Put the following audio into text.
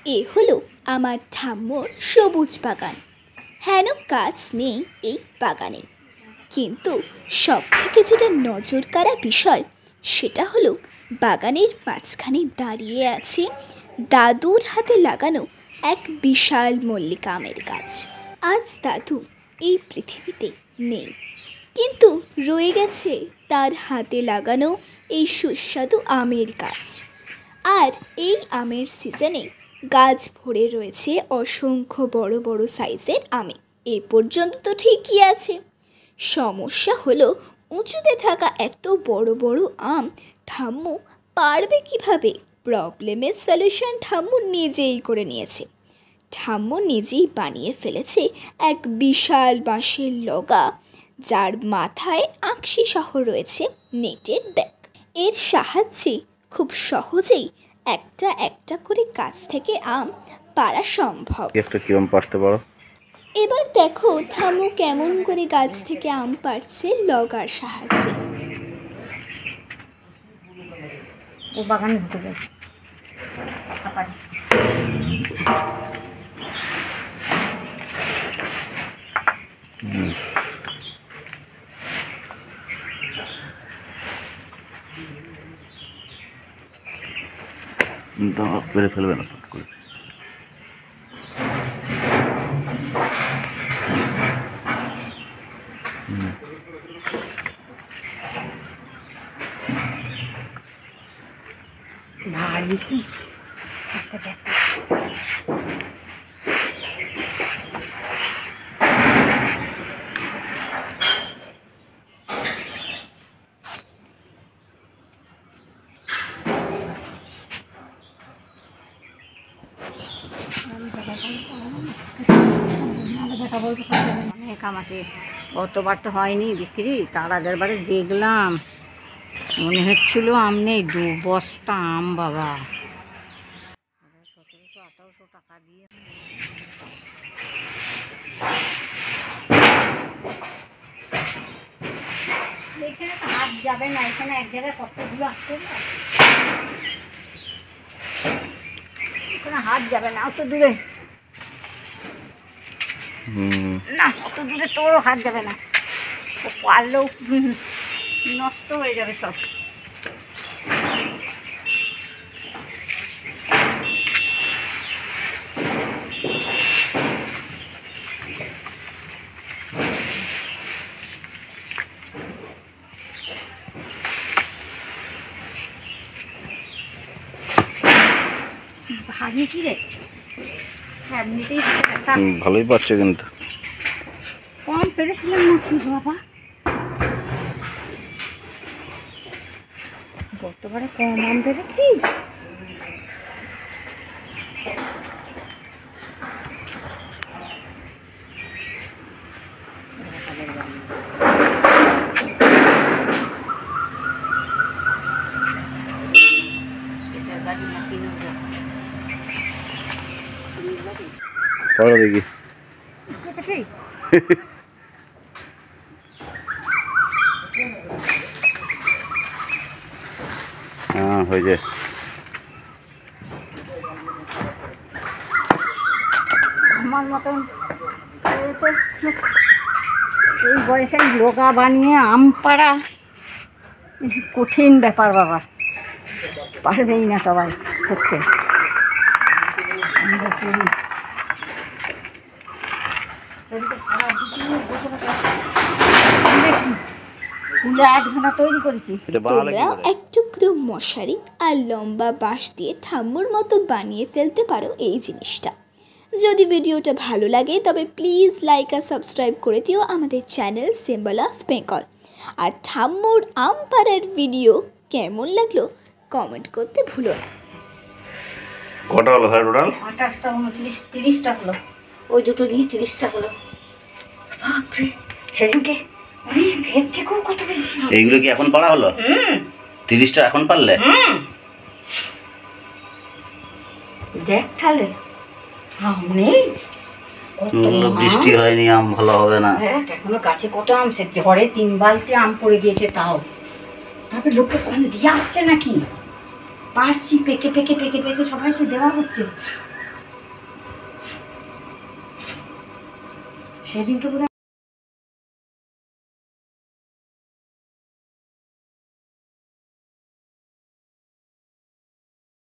এ হলো আমার ঠাম্মুর সবুজ বাগান। হেন গাছ নেই এই বাগানে, কিন্তু সব থেকে যেটা নজর কাড়া বিষয় সেটা হলো বাগানের মাঝখানে দাঁড়িয়ে আছে দাদুর হাতে লাগানো এক বিশাল মল্লিকা আমের গাছ। আজ দাদু এই পৃথিবীতে নেই, কিন্তু রয়ে গেছে তার হাতে লাগানো এই সুস্বাদু আমের গাছ। আর এই আমের সিজনে গাছ ভরে রয়েছে অসংখ্য বড় বড় সাইজের আমে। এ পর্যন্ত তো ঠিকই আছে, সমস্যা হলো উঁচুতে থাকা এত বড় বড় আম ঠাম্মু পারবে কিভাবে। প্রবলেমের সলিউশন ঠাম্মু নিজেই করে নিয়েছে। ঠাম্মু নিজেই বানিয়ে ফেলেছে এক বিশাল বাঁশের লগা, যার মাথায় আঁকশি সহ রয়েছে নেটের ব্যাগ। এর সাহায্যে খুব সহজেই একটা একটা করে গাছ থেকে আম পাড়া সম্ভব। একটা কি আম পাড়তে পারো? এবার দেখো ঠাম্মু কেমন করে গাছ থেকে আম পাড়ছে লগার সাহায্যে। ও বাগানে ঢুকে যায়। পেরে ফেলবে না করে। ভারী কি অনেক আম আছে, অতবার তো হয়নি বিক্রি। তার আগের বারে দেখলাম মনে হচ্ছিল আম নেই, 2 বস্তা আম বাবা, 1700-1800 টাকা দিয়ে। এখানে তো হাত যাবে না, এখানে এক জায়গায় কতগুলো আসছে না, এখানে হাত যাবে না অত দূরে, না অত দূরে তোরও হাত যাবে না, ও পারলেও নষ্ট হয়ে যাবে সব। ভাবি কি রে, এমনিতেই ভালোই পাচ্ছে, কিন্তু কম পেরেছিলাম নাকি বাবা, গতবারে কম আম পেরেছি। পড়ো দেখি। হ্যাঁ হয়ে যায়। আমার মতন এই বয়সে লগা বানিয়ে আম পাড়া কঠিন ব্যাপার বাবা, পারবেই না সবাই করতে। তোমরাও এক টুকরো মশারি আর লম্বা বাঁশ দিয়ে ঠাম্মুর মতো বানিয়ে ফেলতে পারো এই জিনিসটা। যদি ভিডিওটা ভালো লাগে তবে প্লিজ লাইক আর সাবস্ক্রাইব করে দিও আমাদের চ্যানেল সিম্বল অফ বেঙ্গল। আর ঠাম্মুর আম পাড়ার ভিডিও কেমন লাগলো কমেন্ট করতে ভুলো না। কটা হলো স্যার টোটাল? 28টা 29 30টা হলো, ওই দুটো দিয়ে 30টা হলো। বাপরে, সেদিনকে ভেদ থেকেও কত বেশি। এইগুলো কি এখন পাড়া হলো? 30টা এখন পারলে? দেখ তাহলে আম নেই, বৃষ্টি হয়নি, আম ভালো হবে না। হ্যাঁ, এখনো গাছে কত আম, সে ঝড়ে 3 বালতি আম পড়ে গিয়েছে, তাও তারপরে লোককে কম দেওয়া হচ্ছে নাকি, পারছি পেকে পেকে পেকে পেকে সবাইকে দেওয়া হচ্ছে। সেদিনকে বোধ